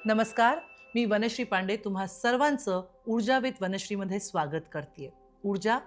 नमस्कार, मी वनश्री पांडे तुम्हा सर्वांचं ऊर्जा विथ वनश्रीमध्ये स्वागत करते. ऊर्जा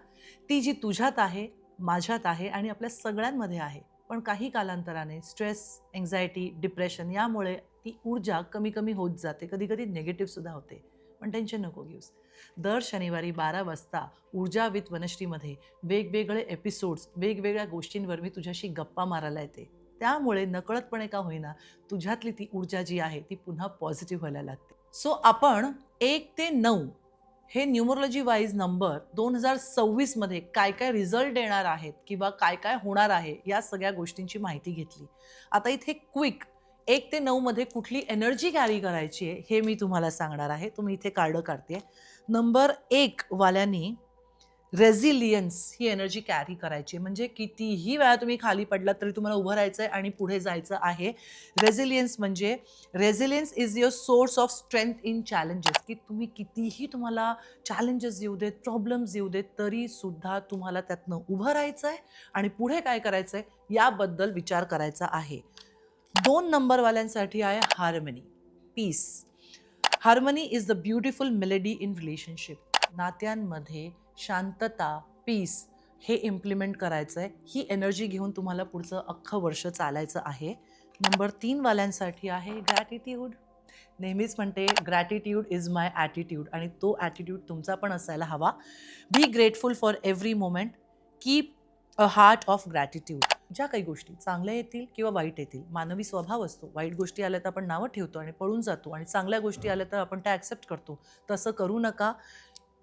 ती जी तुझ्यात आहे, माझ्यात आहे आणि आपल्या सगळ्यांमध्ये आहे. पण काही कालांतराने स्ट्रेस, एन्झायटी, डिप्रेशन यामुळे ती ऊर्जा कमी कमी होत जाते. कधी-कधी निगेटिव्ह सुद्धा होते. पण टेन्शन नको घेऊस. दर शनिवारी 12 वाजता ऊर्जा विथ वनश्रीमध्ये वेगवेगळे एपिसोड्स, वेगवेगळ्या गोष्टींवर मी तुझ्याशी गप्पा मारायला येते. त्यामुळे नकळतपणे का होईना तुझ्यातली ती ऊर्जा जी आहे ती पुन्हा पॉझिटिव्ह व्हायला लागते. सो आपण 1 ते 9 हे न्यूमरोलॉजी वाईज नंबर 2026 मध्ये काय काय रिझल्ट येणार आहेत किंवा काय काय होणार आहे या सगळ्या गोष्टींची माहिती घेतली. आता इथे क्विक 1 ते 9 मध्ये कुठली एनर्जी कॅरी करायची आहे हे मी तुम्हाला सांगणार आहे. तुम्ही इथे कार्ड काढते. नंबर 1 वाल्यांनी रेझिलियन्स ही एनर्जी कॅरी करायची. म्हणजे कितीही वेळा तुम्ही खाली पडलात तरी तुम्हाला उभं राहायचं आहे आणि पुढे जायचं आहे. Resilience is your source of strength in challenges. की तुम्ही कितीही तुम्हाला चॅलेंजेस येऊ देत, प्रॉब्लेम्स येऊ देत, तरी सुद्धा तुम्हाला त्यातनं उभं राहायचं आहे आणि पुढे काय करायचं आहे याबद्दल विचार करायचा आहे. 2 नंबरवाल्यांसाठी आहे harmony, peace. Harmony is the beautiful melody in relationship. नात्यांमध्ये शांतता, पीस हे इम्प्लिमेंट करायचं आहे. ही एनर्जी घेऊन तुम्हाला पुढचं अख्खं वर्ष चालायचं आहे. नंबर 3 वाल्यांसाठी आहे ग्रॅटिट्यूड. नेहमीच म्हणते ग्रॅटिट्यूड इज माय ॲटिट्यूड आणि तो ॲटिट्यूड तुमचा पण असायला हवा. Be grateful for every moment. Keep a heart of gratitude. ज्या काही गोष्टी चांगल्या येतील किंवा वाईट येतील, मानवी स्वभाव असतो. वाईट गोष्टी आल्या तर आपण नावं ठेवतो आणि पळून जातो आणि चांगल्या गोष्टी आल्या तर आपण त्या ॲक्सेप्ट करतो. तसं करू नका.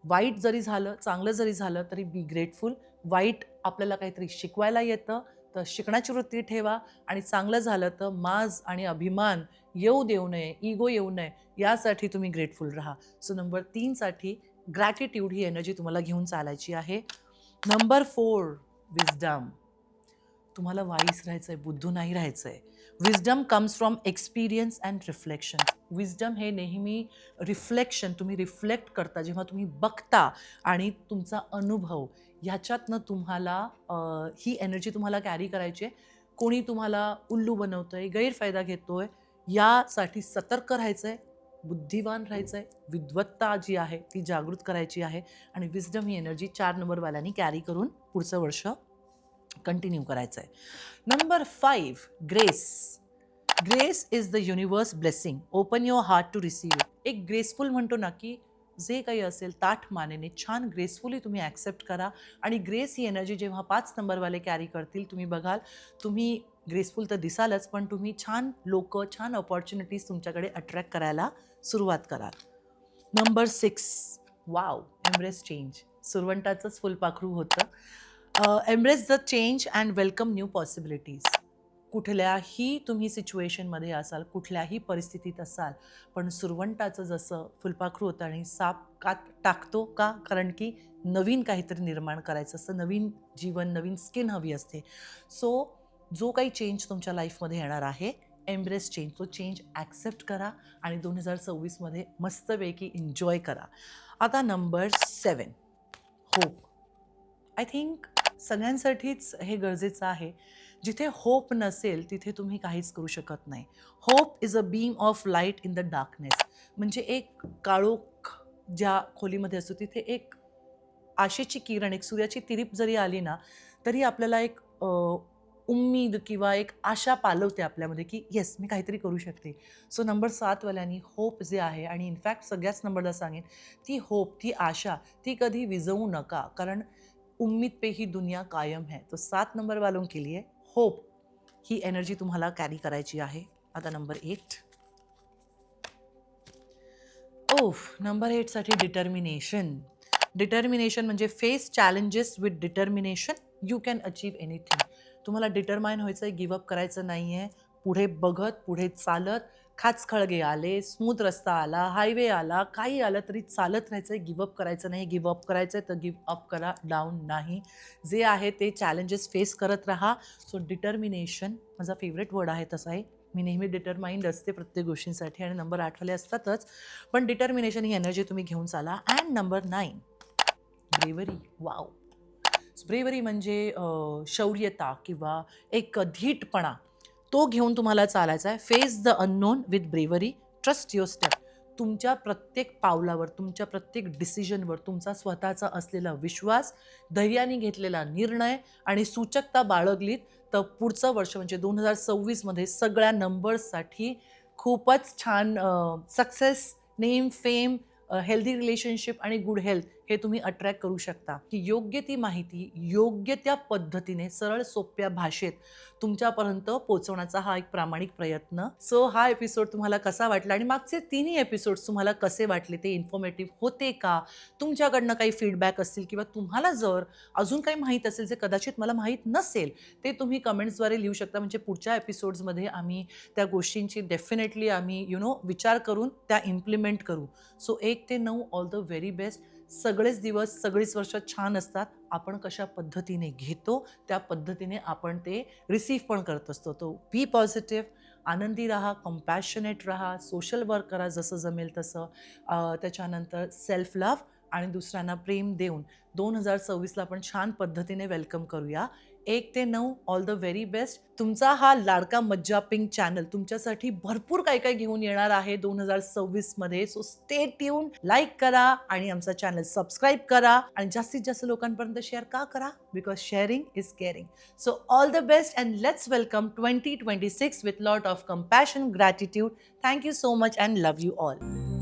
वाईट जरी झालं, चांगलं जरी झालं तरी बी ग्रेटफुल. वाईट आपल्याला काहीतरी शिकवायला येतं तर शिकण्याची वृत्ती ठेवा आणि चांगलं झालं तर माज आणि अभिमान येऊ देऊ नये, इगो येऊ नये यासाठी तुम्ही ग्रेटफुल राहा. सो नंबर 3 साठी ग्रॅटिट्यूड ही एनर्जी तुम्हाला घेऊन चालायची आहे. Number 4 wisdom. तुम्हाला वाईस राहायचंय, बुद्धू नाही राहायचंय. Wisdom comes from experience and reflection. Wisdom हे नेहमी रिफ्लेक्शन, तुम्ही रिफ्लेक्ट करता जेव्हा तुम्ही बघता आणि तुमचा अनुभव ह्याच्यातनं तुम्हाला ही एनर्जी तुम्हाला कॅरी करायची आहे. कोणी तुम्हाला उल्लू बनवतंय, गैरफायदा घेतोय यासाठी सतर्क राहायचंय, बुद्धिवान राहायचंय. विद्वत्ता जी आहे ती जागृत करायची आहे आणि विजडम ही एनर्जी 4 नंबरवाल्यांनी कॅरी करून पुढचं वर्ष कंटिन्यू करायचं आहे. Number 5 grace. Grace is the universe blessing. Open your heart to receive it. एक ग्रेसफुल म्हणतो ना की जे काही असेल ताठ मानेने छान ग्रेसफुली तुम्ही ॲक्सेप्ट करा. आणि ग्रेस ही एनर्जी जेव्हा 5 नंबरवाले कॅरी करतील तुम्ही बघाल, तुम्ही ग्रेसफुल तर दिसालच पण तुम्ही छान लोक, छान अपॉर्च्युनिटीज तुमच्याकडे अट्रॅक्ट करायला सुरुवात कराल. Number 6 wow, embrace change. सुरवंटाचंच फुलपाखरू होतं. Embrace the change and welcome new possibilities. कुठल्याही तुम्ही सिच्युएशनमध्ये असाल, कुठल्याही परिस्थितीत असाल, पण सुरवंटाचं जसं फुलपाखरू होतं आणि साप का टाकतो का? कारण की नवीन काहीतरी निर्माण करायचं असतं, नवीन जीवन, नवीन स्किन हवी असते. सो जो काही चेंज तुमच्या लाईफमध्ये येणार आहे, एम्ब्रेस चेंज, तो चेंज ॲक्सेप्ट करा आणि 2026 मध्ये मस्तपैकी एन्जॉय करा. आता नंबर 7 होप. आय थिंक सगळ्यांसाठीच हे गरजेचं आहे. जिथे होप नसेल तिथे तुम्ही काहीच करू शकत नाही. Hope is a beam of light in the darkness. म्हणजे एक काळोख ज्या खोलीमध्ये असतो तिथे एक आशेची किरण, एक सूर्याची तिरीप जरी आली ना तरी आपल्याला एक उम्मीद किंवा एक आशा पालवते आपल्यामध्ये की येस मी काहीतरी करू शकते. सो नंबर 7 वाल्यांनी होप जे आहे, आणि इनफॅक्ट सगळ्याच नंबरला सांगेन, ती होप, ती आशा, ती कधी विझवू नका. कारण उम्मीद पे ही दुनिया कायम है. तो 7 नंबर वालों के लिए होप ही एनर्जी तुम्हाला कॅरी करायची आहे. आता नंबर 8. नंबर 8 साठी डिटर्मिनेशन. डिटर्मिनेशन म्हणजे face challenges with determination you can achieve anything. तुम्हाला डिटरमाइन व्हायचं आहे, गिव्हअप करायचं नाही आहे. पुढे बघत, पुढे चालत, खाचखळगे आले, स्मूथ रस्ता आला, हायवे आला, काही आलं तरी चालत राहायचं आहे, गिव्हअप करायचं नाही. गिव्हअप करायचं आहे तर गिव्हअप करा, डाऊन नाही. जे आहे ते चॅलेंजेस फेस करत राहा. सो डिटर्मिनेशन माझा फेवरेट वर्ड आहे. तसा आहे, मी नेहमी डिटरमाइंड असते प्रत्येक गोष्टींसाठी आणि नंबर 8 वाले असतातच. पण डिटर्मिनेशन ही एनर्जी तुम्ही घेऊन चाला. And number 9 bravery. Wow. Bravery म्हणजे शौर्यता किंवा एक धीटपणा, तो घेऊन तुम्हाला चालायचा आहे. Face the unknown with bravery. Trust your step. तुमच्या प्रत्येक पावलावर, तुमच्या प्रत्येक डिसिजनवर तुमचा स्वतःचा असलेला विश्वास, धैर्याने घेतलेला निर्णय आणि सूचकता बाळगलीत तर पुढचं वर्ष म्हणजे 2026 मध्ये सगळ्या नंबर्ससाठी खूपच छान success, name, fame, healthy relationship आणि गुड हेल्थ हे तुम्ही अट्रॅक्ट करू शकता. की योग्य ती माहिती योग्य त्या पद्धतीने सरळ सोप्या भाषेत तुमच्यापर्यंत पोहोचवण्याचा हा एक प्रामाणिक प्रयत्न. सो हा एपिसोड तुम्हाला कसा वाटला आणि मागचे तिन्ही एपिसोड्स तुम्हाला कसे वाटले, ते इन्फॉर्मेटिव्ह होते का? तुमच्याकडनं काही फीडबॅक असतील किंवा तुम्हाला जर अजून काही माहीत असेल जे कदाचित मला माहीत नसेल, ते तुम्ही कमेंट्सद्वारे लिहू शकता. म्हणजे पुढच्या एपिसोड्समध्ये आम्ही त्या गोष्टींची डेफिनेटली आम्ही विचार करून त्या इम्प्लिमेंट करू. सो 1 ते 9 ऑल द व्हेरी बेस्ट. सगळेच दिवस, सगळीच वर्ष छान असतात. आपण कशा पद्धतीने घेतो, त्या पद्धतीने आपण ते रिसीव्ह पण करत असतो. तो बी पॉझिटिव्ह, आनंदी राहा, कंपॅशनेट राहा, सोशल वर्क करा जसं जमेल तसं. त्याच्यानंतर सेल्फ लव्ह आणि दुसऱ्यांना प्रेम देऊन 2026ला आपण छान पद्धतीने वेलकम करूया. 1 ते 9 ऑल द व्हेरी बेस्ट. तुमचा हा लाडका मज्जा पिंक चॅनल तुमच्यासाठी भरपूर काय काय घेऊन येणार आहे 2026 मध्ये. सो स्टे ट्यून, लाईक करा आणि आमचा चॅनल सबस्क्राईब करा आणि जास्तीत जास्त लोकांपर्यंत शेअर का करा? Because sharing is caring. So all the best and let's welcome 2026 with lot of compassion, gratitude. Thank you so much and love you all.